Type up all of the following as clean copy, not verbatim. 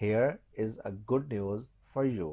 Here is a good news for you।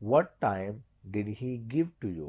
What time did he give to you?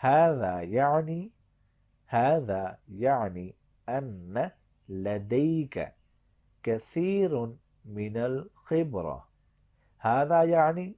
هذا يعني هذا يعني أن لديك كثير من الخبرة। هذا يعني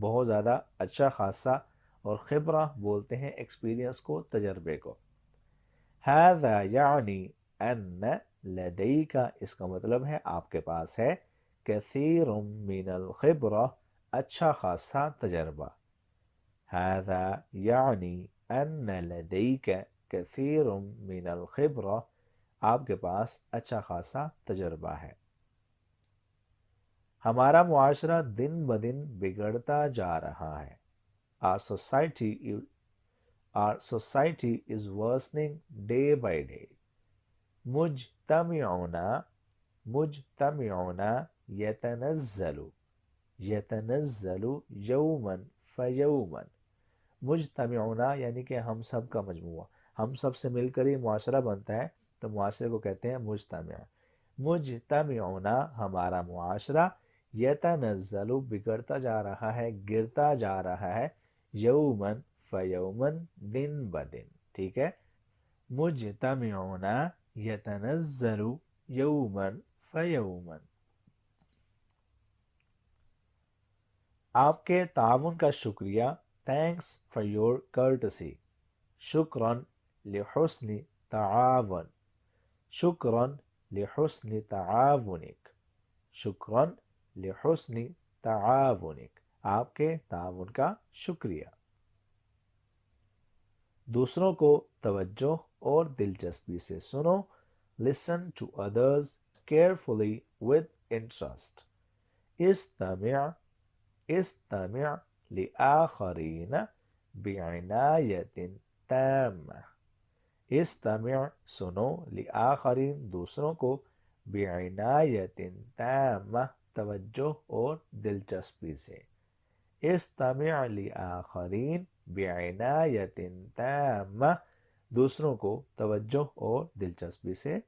بہت زیادہ اچھا خاصا، اور خبرہ بولتے ہیں ایکسپیرینس کو، تجربے کو۔ هذا یعنی ان لدیک، اس کا مطلب ہے آپ کے پاس ہے، کثیر من الخبرہ، اچھا خاصا تجربہ۔ هذا یعنی ان لدیک کثیر من الخبرہ، آپ کے پاس اچھا خاصا تجربہ ہے۔ ہمارا معاشرہ دن بدن بگڑتا جا رہا ہے۔ Our society is worsening day by day۔ مجتمعون مجتمعون یتنزل یوما فیوما۔ مجتمعون یعنی کہ ہم سب کا مجموعہ، ہم سب سے مل کر ہی معاشرہ بنتا ہے، تو معاشرے کو کہتے ہیں مجتمع۔ مجتمعون ہمارا معاشرہ، یتنزل بگڑتا جا رہا ہے، گرتا جا رہا ہے، یومن فیومن دن بدن، ٹھیک ہے۔ مجتمعون یتنزل یومن فیومن۔ آپ کے تعاون کا شکریہ، thanks for your courtesy۔ شکراً لحسن تعاون، شکراً لحسن تعاونک، شکراً لحسن تعاونک، آپ کے تعاون کا شکریہ۔ دوسروں کو توجہ اور دلچسپی سے سنو، listen to others carefully with interest۔ استمع استمع لآخرین بعنایت تامہ۔ استمع سنو، لآخرین دوسروں کو، بعنایت تامہ توجہ اور دلچسپی سے۔ استمع لآخرین بعنایت تامہ دوسروں کو توجہ اور دلچسپی سے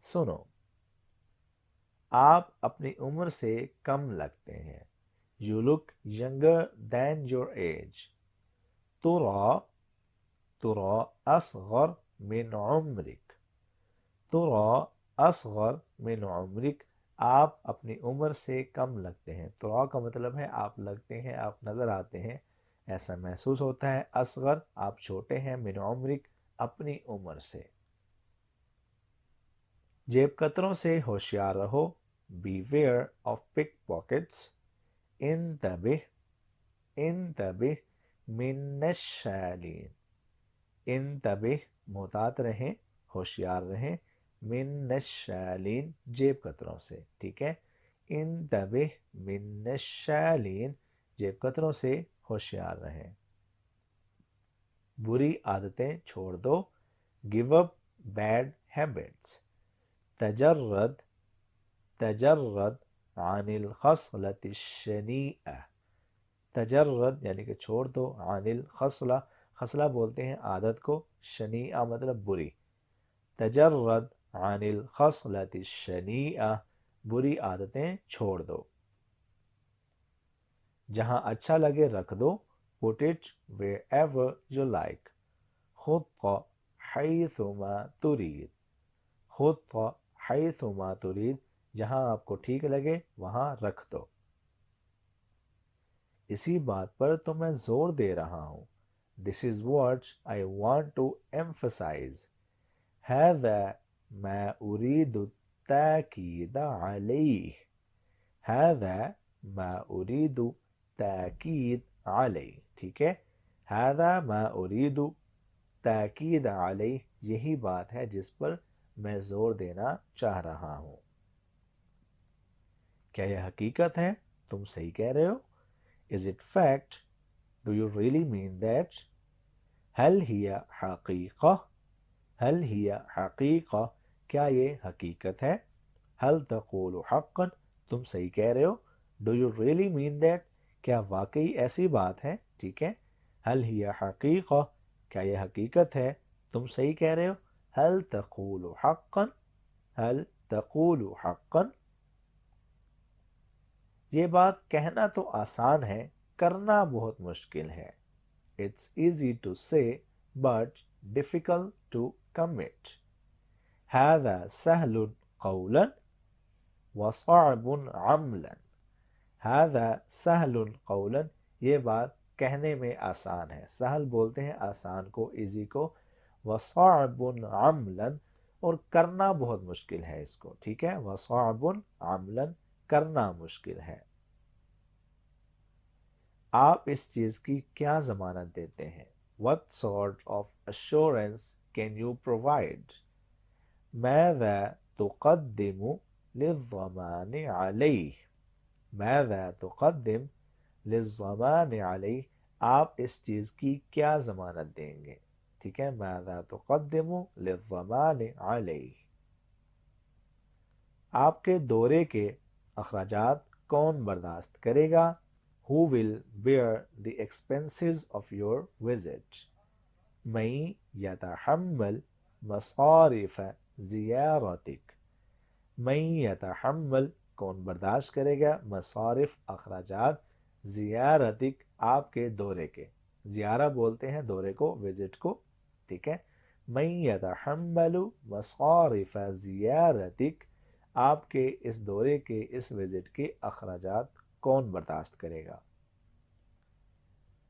سنو۔ آپ اپنی عمر سے کم لگتے ہیں۔ You look younger than your age۔ ترى أصغر من عمرك، ترى أصغر من عمرك، آپ اپنی عمر سے کم لگتے ہیں۔ ترى کا مطلب ہے آپ لگتے ہیں، آپ نظر آتے ہیں، ایسا محسوس ہوتا ہے۔ اصغر آپ چھوٹے ہیں، من عمرک اپنی عمر سے۔ جیب کتروں سے ہوشیار رہو، beware of pickpockets۔ انتبہ انتبہ من الشالین، انتبہ محتاط رہیں، ہوشیار رہیں، من الشالین جیب کتروں سے، ٹھیک ہے۔ انتبہ من الشالین جیب کتروں سے ہوشیار رہیں۔ بری عادتیں چھوڑ دو، give up bad habits۔ تجرد تجرد عن الخصلة الشنیعہ، تجرد یعنی کہ چھوڑ دو، عن الخصلہ، خصلہ بولتے ہیں عادت کو، شنیعہ مطلب بری۔ تجرد عن الخصلة الشنیعہ بری عادتیں چھوڑ دو۔ جہاں اچھا لگے رکھ دو، put it wherever you like۔ خط حیثما ترید، خط حیثما ترید جہاں آپ کو ٹھیک لگے وہاں رکھ دو۔ اسی بات پر تو میں زور دے رہا ہوں، this is what I want to emphasize۔ هذا ما أريد التأكيد عليه، هذا ما أريد تأكيد عليه، ٹھیک ہے۔ هذا ما أريد تأكيد عليه یہی بات ہے جس پر میں زور دینا چاہ رہا ہوں۔ کیا یہ حقیقت ہے؟ تم صحیح کہہ رہے ہو۔ Is it fact؟ Do you really mean that؟ هل هي حقیقہ؟ هل هي حقیقہ؟ کیا یہ حقیقت ہے؟ هل تقول حقا؟ تم صحیح کہہ رہے ہو۔ Do you really mean that؟ کیا واقعی ایسی بات ہے؟ ٹھیک ہے۔ هل هي حقیقہ؟ کیا یہ حقیقت ہے؟ تم صحیح کہہ رہے ہو۔ هل تقول حقا؟ هل تقول حقا؟ یہ بات کہنا تو آسان ہے، کرنا بہت مشکل ہے۔ It's easy to say but difficult to commit۔ هذا سهل قولا وصعب عملا۔ هذا سهل قولا یہ بات کہنے میں آسان ہے، سہل بولتے ہیں آسان کو، ایزی کو، وصعب عملا، اور کرنا بہت مشکل ہے اس کو، ٹھیک ہے، وصعب عملا، کرنا مشکل ہے۔ آپ اس چیز کی کیا ضمانت دیتے ہیں؟ What sort of assurance can you provide؟ ماذا تقدم للضمان عليه؟ ماذا تقدم للضمان عليه؟ آپ اس چیز کی کیا ضمانت دیں گے، ٹھیک ہے، ماذا تقدم للضمان عليه۔ آپ کے دورے کے اخراجات کون برداشت کرے گا؟ Who will bear the expenses of your visit؟ من يتحمل مصارف زیارتک؟ من يتحمل، کون برداشت کرے گا، مصارف، اخراجات، زیارتک، آپ کے دورے کے، زیارہ بولتے ہیں دورے کو، وزٹ کو، ٹھیک ہے، من يتحمل مصارف زیارتک، آپ کے اس دورے کے، اس وزٹ کے اخراجات کون برداشت کرے گا؟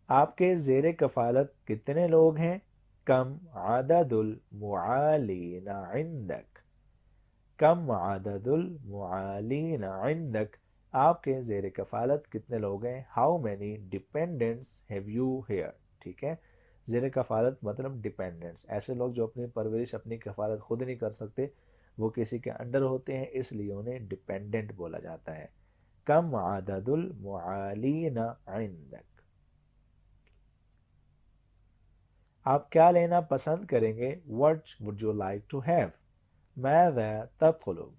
آپ کے زیر کفالت کتنے لوگ ہیں؟ کم عدد المعالین عندک؟ کم عدد المعالین عندک، آپ کے زیر کفالت کتنے لوگ ہیں؟ How many dependents have you here? ٹھیک ہے، زیر کفالت مطلب ڈیپینڈنٹس، ایسے لوگ جو اپنی پرورش، اپنی کفالت خود نہیں کر سکتے، وہ کسی کے انڈر ہوتے ہیں، اس لیے انہیں ڈیپینڈنٹ بولا جاتا ہے۔ کم عدد المعالین عندک۔ آپ کیا لینا پسند کریں گے؟ What would you like to have؟ ماذا تطلب؟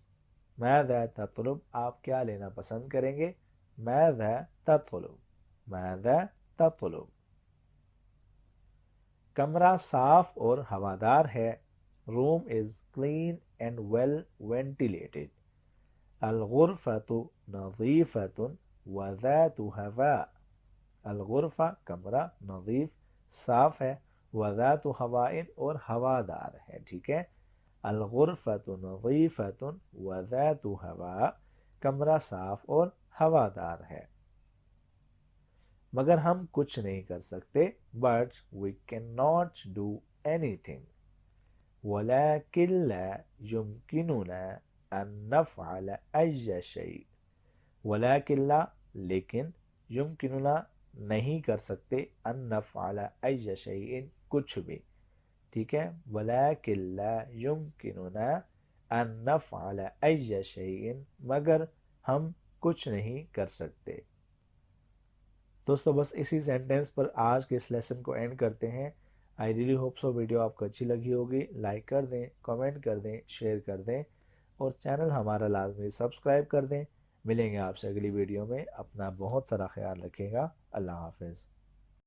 ماذا تطلب، آپ کیا لینا پسند کریں گے؟ ماذا تطلب؟ ماذا تطلب؟ کمرہ صاف اور ہوادار ہے۔ Room is clean and well ventilated۔ الغرفة نظیفة وذات هواء۔ الغرفہ کمرہ، نظیف صاف ہے، وذات ہواء اور ہوادار ہے، ٹھیک ہے، الغرفۃ نظیفۃ وذات ہواء، کمرہ صاف اور ہوادار ہے۔ مگر ہم کچھ نہیں کر سکتے، but we cannot do anything۔ ولكن لا يمكننا أن نفعل أي شيء۔ ولكن لا، لیکن، يمكننا، نہیں کر سکتے، ان نفعل أي شيء، کچھ بھی، ٹھیک ہے، ولكن لا يمكننا أن نفعل أي شيء، مگر ہم کچھ نہیں کر سکتے۔ دوستو بس اسی سینٹنس پر آج کے اس لیسن کو اینڈ کرتے ہیں۔ I really hope so video آپ کو اچھی لگی ہوگی، لائک کر دیں، کمنٹ کر دیں، شیئر کر دیں، اور چینل ہمارا لازمی سبسکرائب کر دیں۔ ملیں گے آپ سے اگلی ویڈیو میں، اپنا بہت سارا خیال رکھے گا، اللہ حافظ۔